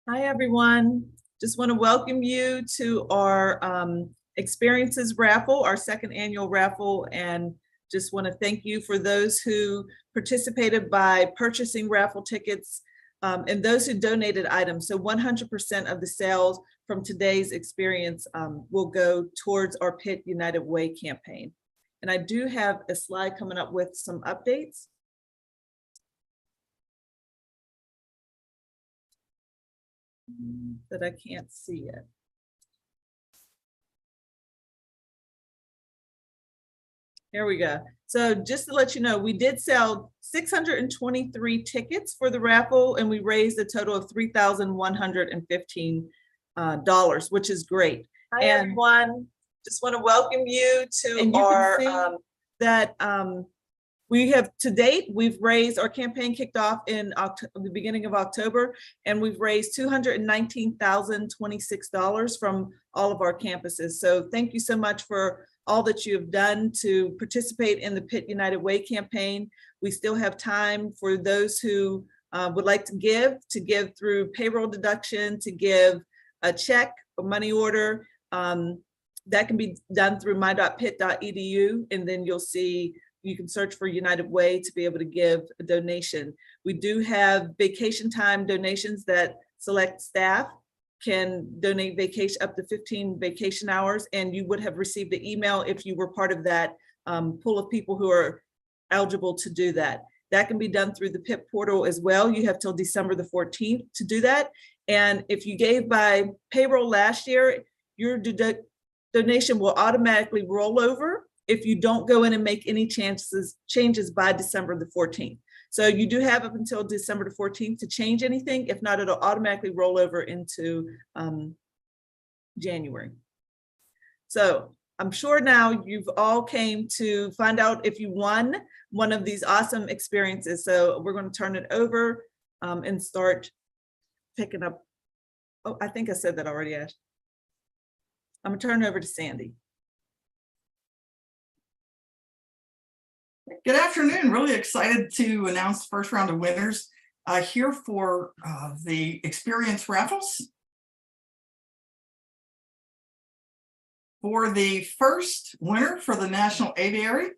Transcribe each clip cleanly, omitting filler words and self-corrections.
Hi, everyone. Just want to welcome you to our experiences raffle, our second annual raffle, and just want to thank you for those who participated by purchasing raffle tickets and those who donated items. So 100% of the sales from today's experience will go towards our Pitt United Way campaign. And I do have a slide coming up with some updates. That I can't see yet. Here we go. So just to let you know, we did sell 623 tickets for the raffle, and we raised a total of $3,115, which is great. Hi, everyone. Just want to welcome you to our we have to date, we've raised, our campaign kicked off in the beginning of October, and we've raised $219,026 from all of our campuses. So thank you so much for all that you have done to participate in the Pitt United Way campaign. We still have time for those who would like to give through payroll deduction, to give a check, a money order. That can be done through my.pitt.edu, and then you'll see, you can search for United Way to be able to give a donation. We do have vacation time donations that select staff can donate vacation up to 15 vacation hours, and you would have received the email if you were part of that pool of people who are eligible to do that. That can be done through the PIP portal as well. You have till December the 14th to do that. And if you gave by payroll last year, your donation will automatically roll over if you don't go in and make any changes by December the 14th. So you do have up until December the 14th to change anything. If not, it'll automatically roll over into January. So I'm sure now you've all came to find out if you won one of these awesome experiences. So we're going to turn it over and start picking up. Oh, I think I said that already, Ash. I'm gonna turn it over to Sandy. Good afternoon. Really excited to announce the first round of winners here for the experience raffles. For the first winner for the National Aviary,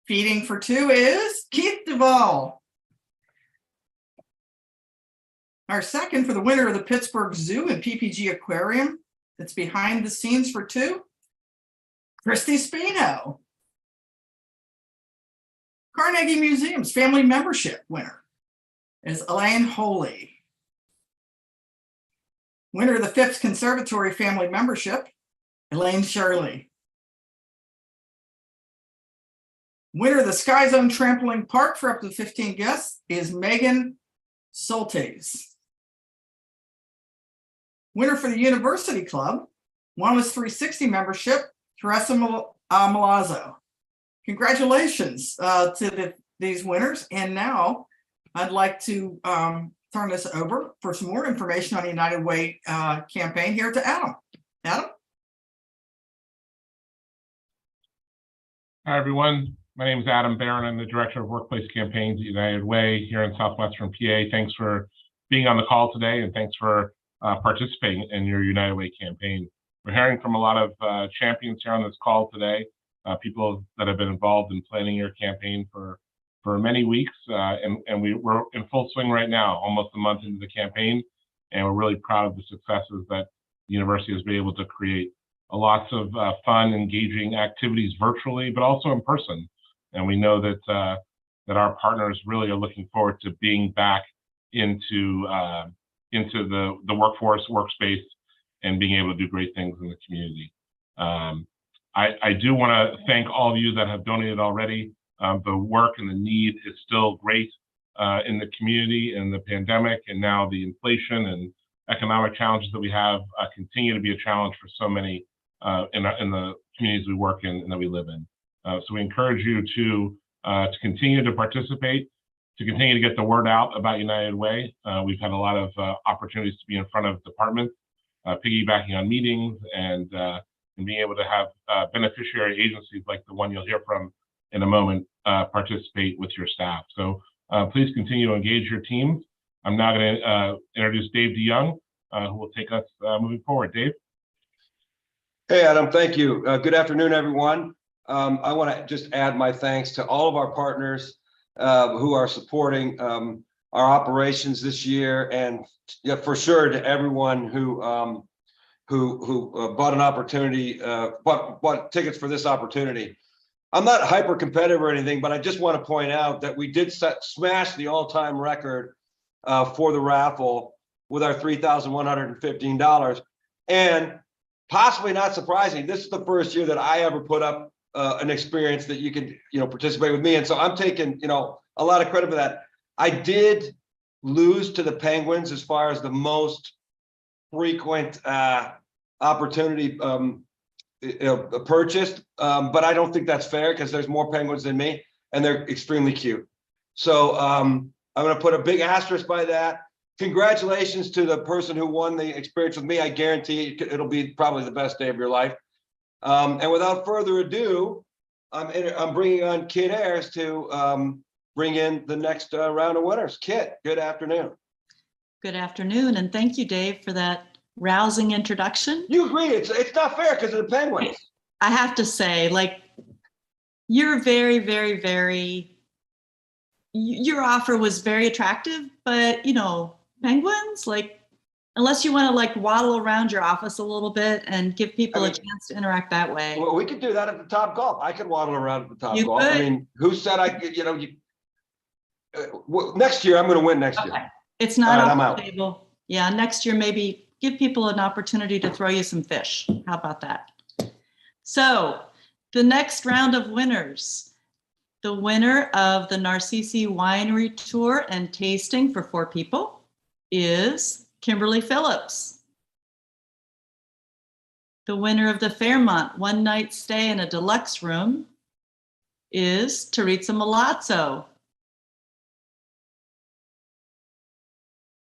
feeding for two is Keith Duvall. Our second for the winner of the Pittsburgh Zoo and PPG Aquarium, that's behind the scenes for two, Christy Spino. Carnegie Museum's family membership winner is Elaine Holy. Winner of the Phipps Conservatory family membership, Elaine Shirley. Winner of the Sky Zone Trampoline Park for up to 15 guests is Megan Soltes. Winner for the University Club, Wellness 360 membership, Teresa Malazzo. Congratulations to these winners. And now I'd like to turn this over for some more information on the United Way campaign here to Adam. Adam? Hi, everyone. My name is Adam Barron. I'm the Director of Workplace Campaigns at United Way here in Southwestern PA. Thanks for being on the call today, and thanks for participating in your United Way campaign. We're hearing from a lot of champions here on this call today, people that have been involved in planning your campaign for many weeks, and we're in full swing right now, almost a month into the campaign, and we're really proud of the successes that the university has been able to create. Lots of fun, engaging activities virtually, but also in person. And we know that that our partners really are looking forward to being back into the workforce, workspace, and being able to do great things in the community. I do want to thank all of you that have donated already. The work and the need is still great in the community, in the pandemic, and now the inflation and economic challenges that we have continue to be a challenge for so many in the communities we work in and that we live in. So we encourage you to continue to participate, to continue to get the word out about United Way. We've had a lot of opportunities to be in front of departments, piggybacking on meetings, and being able to have beneficiary agencies like the one you'll hear from in a moment participate with your staff. So please continue to engage your teams I'm now going to introduce Dave DeYoung, who will take us moving forward. Dave? Hey, Adam, thank you. Good afternoon, everyone. I want to just add my thanks to all of our partners who are supporting our operations this year, and for sure to everyone who bought an opportunity, bought tickets for this opportunity. I'm not hyper competitive or anything, but I just want to point out that we did smash the all-time record for the raffle with our $3,115, and possibly not surprising, this is the first year that I ever put up an experience that you can, participate with me. And so I'm taking, a lot of credit for that. I did lose to the Penguins as far as the most frequent opportunity purchased, but I don't think that's fair because there's more Penguins than me, and they're extremely cute. So I'm going to put a big asterisk by that. Congratulations to the person who won the experience with me. I guarantee it'll be probably the best day of your life. And without further ado, I'm bringing on Kit Ayers to bring in the next round of winners. Kit, good afternoon. Good afternoon, and thank you, Dave, for that rousing introduction. You agree it's not fair because of the Penguins. I have to say, you're very, very, very, your offer was very attractive, but Penguins, unless you want to waddle around your office a little bit and give people a chance to interact that way. Well, we could do that at the Top Golf. I could waddle around at the Top Golf. Could. I mean, who said next year I'm going to win next year. It's not All right, off the table. Yeah, next year maybe give people an opportunity to throw you some fish. How about that? So the next round of winners, the winner of the Narcisse Winery Tour and Tasting for 4 people is Kimberly Phillips. The winner of the Fairmont one-night stay in a deluxe room is Teresa Malazzo.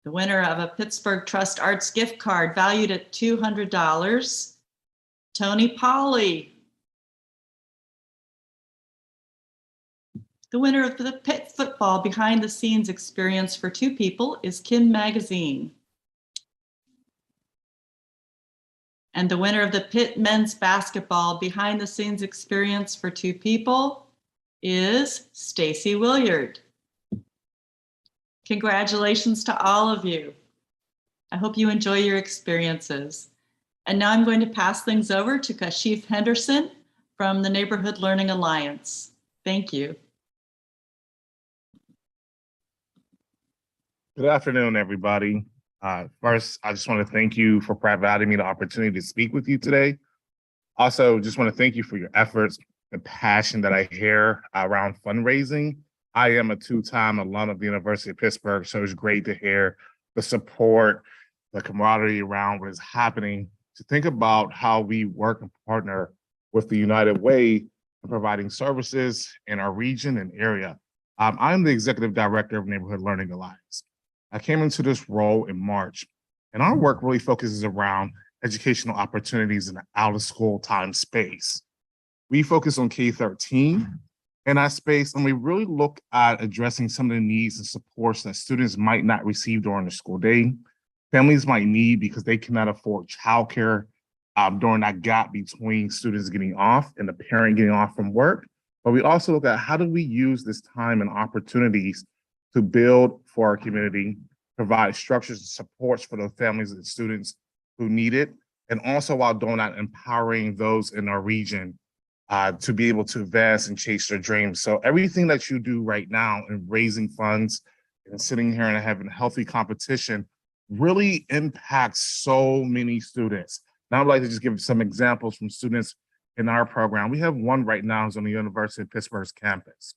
The winner of a Pittsburgh Trust Arts gift card valued at $200, Tony Pauley. The winner of the Pitt football behind the scenes experience for 2 people is Kim Magazine. And the winner of the Pitt men's basketball behind the scenes experience for 2 people is Stacy Williard. Congratulations to all of you. I hope you enjoy your experiences. And now I'm going to pass things over to Kashif Henderson from the Neighborhood Learning Alliance. Thank you. Good afternoon, everybody. First, I just want to thank you for providing me the opportunity to speak with you today. Also, just want to thank you for your efforts, the passion that I hear around fundraising. I am a 2-time alum of the University of Pittsburgh, so it's great to hear the support, the camaraderie around what is happening, to think about how we work and partner with the United Way in providing services in our region and area. I'm the Executive Director of Neighborhood Learning Alliance. I came into this role in March, and our work really focuses around educational opportunities in the out-of-school time space. We focus on K-13 in that space, and we really look at addressing some of the needs and supports that students might not receive during the school day. Families might need because they cannot afford childcare during that gap between students getting off and the parent getting off from work. But we also look at how do we use this time and opportunities to build for our community, provide structures and supports for those families and students who need it, and also while doing that, empowering those in our region to be able to advance and chase their dreams. So everything that you do right now in raising funds and sitting here and having a healthy competition really impacts so many students. Now I'd like to just give some examples from students in our program. We have one right now who's on the University of Pittsburgh's campus.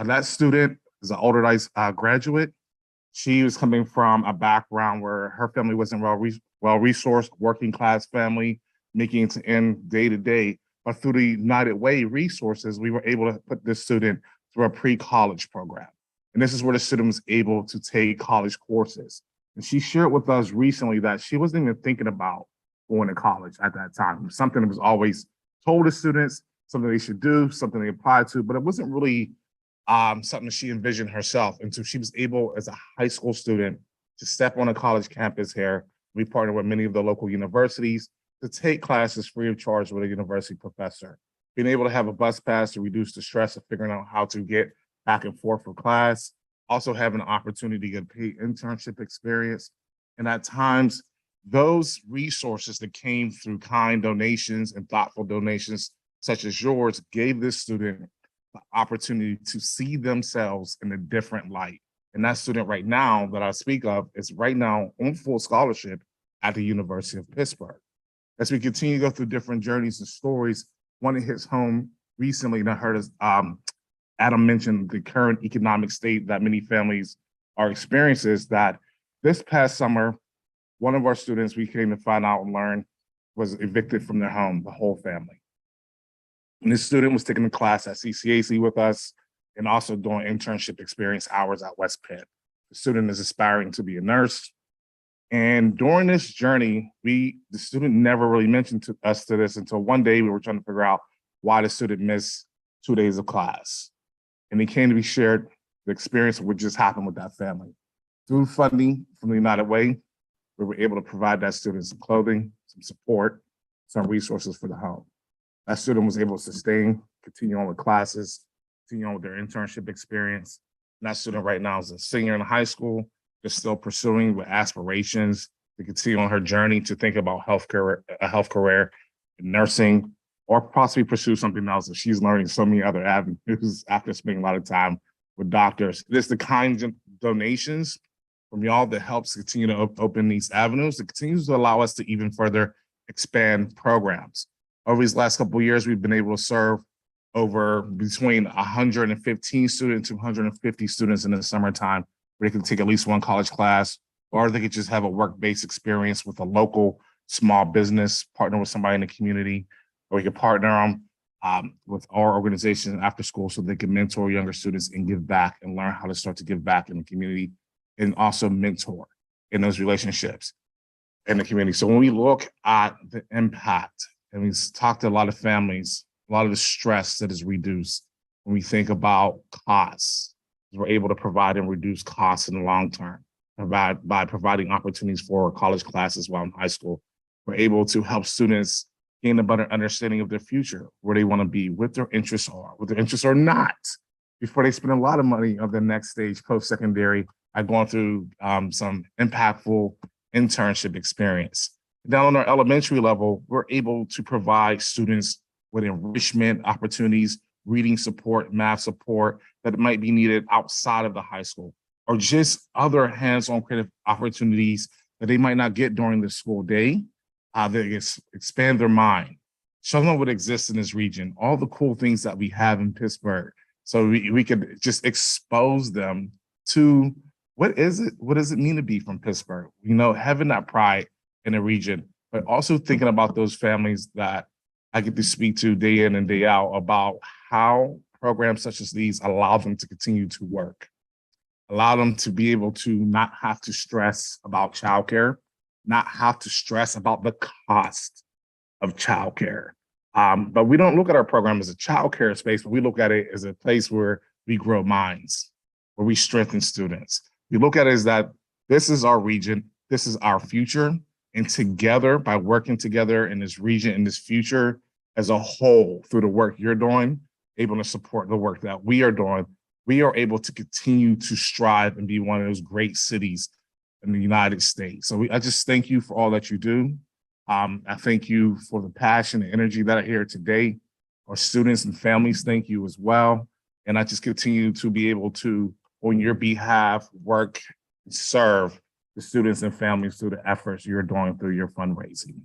That student is an older graduate. She was coming from a background where her family wasn't well-resourced, working class family, making it to end day to day. But through the United Way resources, we were able to put this student through a pre-college program. And this is where the student was able to take college courses. And she shared with us recently that she wasn't even thinking about going to college at that time. It was something that was always told to students, something they should do, something they applied to, but it wasn't really something she envisioned herself. And so she was able, as a high school student, to step on a college campus here. We partner with many of the local universities to take classes free of charge with a university professor. Being able to have a bus pass to reduce the stress of figuring out how to get back and forth for class, also having an opportunity to get paid internship experience. And at times, those resources that came through kind donations and thoughtful donations, such as yours, gave this student the opportunity to see themselves in a different light. And that student right now that I speak of is right now on full scholarship at the University of Pittsburgh. As we continue to go through different journeys and stories, one that hits home recently, and I heard us, Adam mentioned the current economic state that many families are experiencing, is that this past summer, one of our students, we came to find out and learn, was evicted from their home, the whole family. And this student was taking a class at CCAC with us and also doing internship experience hours at West Pitt. The student is aspiring to be a nurse. And during this journey, the student never really mentioned to us this until one day we were trying to figure out why the student missed 2 days of class. And it came to be shared the experience of what just happened with that family. Through funding from the United Way, we were able to provide that student some clothing, some support, some resources for the home. That student was able to sustain, continue on with classes, continue on with their internship experience. And that student right now is a senior in high school, just still pursuing with aspirations to continue on her journey to think about a health career in nursing, or possibly pursue something else that she's learning so many other avenues after spending a lot of time with doctors. It's the kinds of donations from y'all that helps continue to open these avenues, that continues to allow us to even further expand programs. Over these last couple of years, we've been able to serve over between 115 students to 150 students in the summertime, where they can take at least one college class, or they could just have a work-based experience with a local small business, partner with somebody in the community, or we could partner them with our organization after school so they can mentor younger students and give back and learn how to start to give back in the community, and also mentor in those relationships in the community. So when we look at the impact, and we talk to a lot of families, a lot of the stress that is reduced when we think about costs, we're able to provide and reduce costs in the long term by providing opportunities for college classes while in high school. We're able to help students gain a better understanding of their future, where they want to be, what their interests are not, before they spend a lot of money on the next stage post-secondary. I've gone through some impactful internship experience. Down on our elementary level, we're able to provide students with enrichment opportunities, reading support, math support that might be needed outside of the high school, or just other hands-on creative opportunities that they might not get during the school day. They expand their mind, show them what exists in this region, all the cool things that we have in Pittsburgh. So we could just expose them to what does it mean to be from Pittsburgh? You know, having that pride in the region, but also thinking about those families that I get to speak to day in and day out about how programs such as these allow them to continue to work, allow them to be able to not have to stress about childcare, not have to stress about the cost of childcare. But we don't look at our program as a childcare space, but we look at it as a place where we grow minds, where we strengthen students. We look at it as that this is our region, this is our future, and together, by working together in this region, in this future as a whole, through the work you're doing, able to support the work that we are doing, we are able to continue to strive and be one of those great cities in the United States. So I just thank you for all that you do. I thank you for the passion and energy that I hear today. Our students and families thank you as well. And I just continue to be able to, on your behalf, work and serve the students and families through the efforts you're doing through your fundraising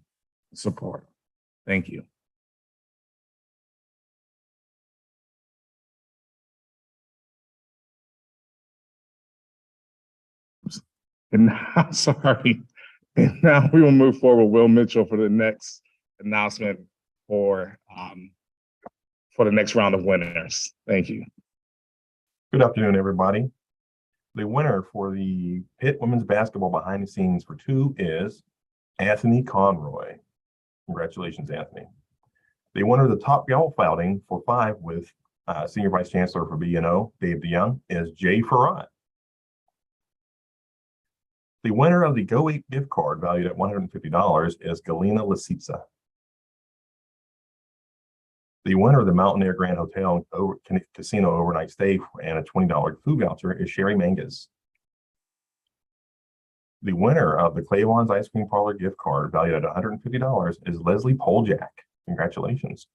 support. Thank you. And now, sorry. And now we will move forward with Will Mitchell for the next announcement for the next round of winners. Thank you. Good afternoon, everybody. The winner for the Pitt women's basketball behind the scenes for 2 is Anthony Conroy. Congratulations, Anthony. The winner of the top golf outing for 5 with Senior Vice Chancellor for BNO, Dave DeYoung, is Jay Farad. The winner of the Go Eat gift card valued at $150 is Galina Lasica. The winner of the Mountain Air Grand Hotel Casino overnight stay and a $20 food voucher is Sherry Mangas. The winner of the Clayvon's Ice Cream Parlor gift card valued at $150 is Leslie Poljak. Congratulations.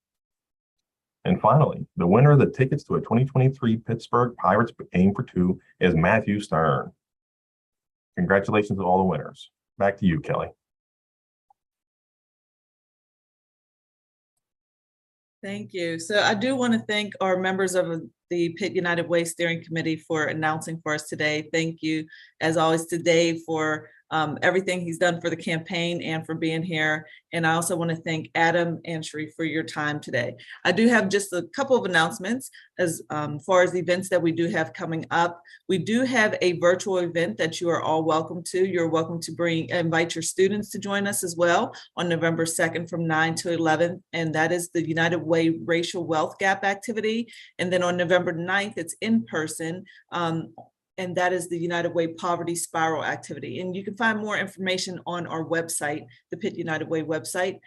And finally, the winner of the tickets to a 2023 Pittsburgh Pirates Game for Two is Matthew Stern. Congratulations to all the winners. Back to you, Kelly. Thank you. So I do want to thank our members of the Pitt United Way Steering Committee for announcing for us today. Thank you, as always, to Dave for everything he's done for the campaign and for being here. And I also want to thank Adam and Sheree for your time today. I do have just a couple of announcements as far as events that we do have coming up. We do have a virtual event that you are all welcome to. You're welcome to invite your students to join us as well on November 2nd from 9 to 11. And that is the United Way Racial Wealth Gap activity. And then on November 9th, it's in person. And that is the United Way Poverty Spiral activity. And you can find more information on our website, the Pitt United Way website.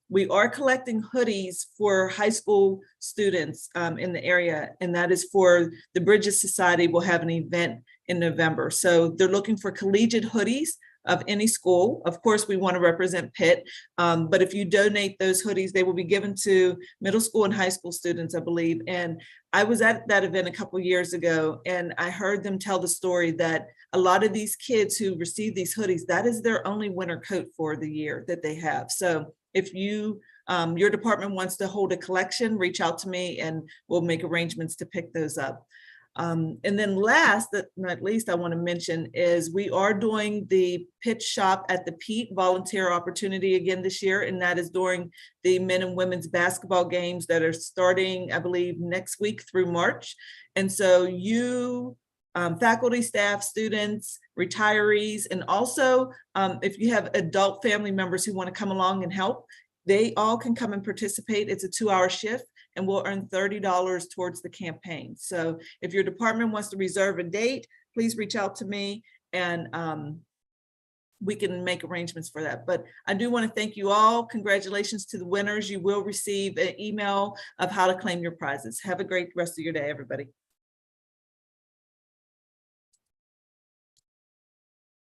We are collecting hoodies for high school students in the area, and that is for the Bridges Society will have an event in November. So they're looking for collegiate hoodies of any school. Of course, we want to represent Pitt, but if you donate those hoodies, they will be given to middle school and high school students, I believe. And I was at that event a couple of years ago, and I heard them tell the story that a lot of these kids who receive these hoodies, that is their only winter coat for the year that they have. So if you, your department wants to hold a collection, reach out to me and we'll make arrangements to pick those up. And then last but not least, I want to mention is we are doing the Pitch Shop at the Pitt volunteer opportunity again this year, and that is during the men and women's basketball games that are starting, I believe, next week through March. And so you, faculty, staff, students, retirees, and also if you have adult family members who want to come along and help, they all can come and participate. It's a 2-hour shift, and we'll earn $30 towards the campaign. So if your department wants to reserve a date, please reach out to me and we can make arrangements for that. But I do want to thank you all. Congratulations to the winners. You will receive an email of how to claim your prizes. Have a great rest of your day, everybody.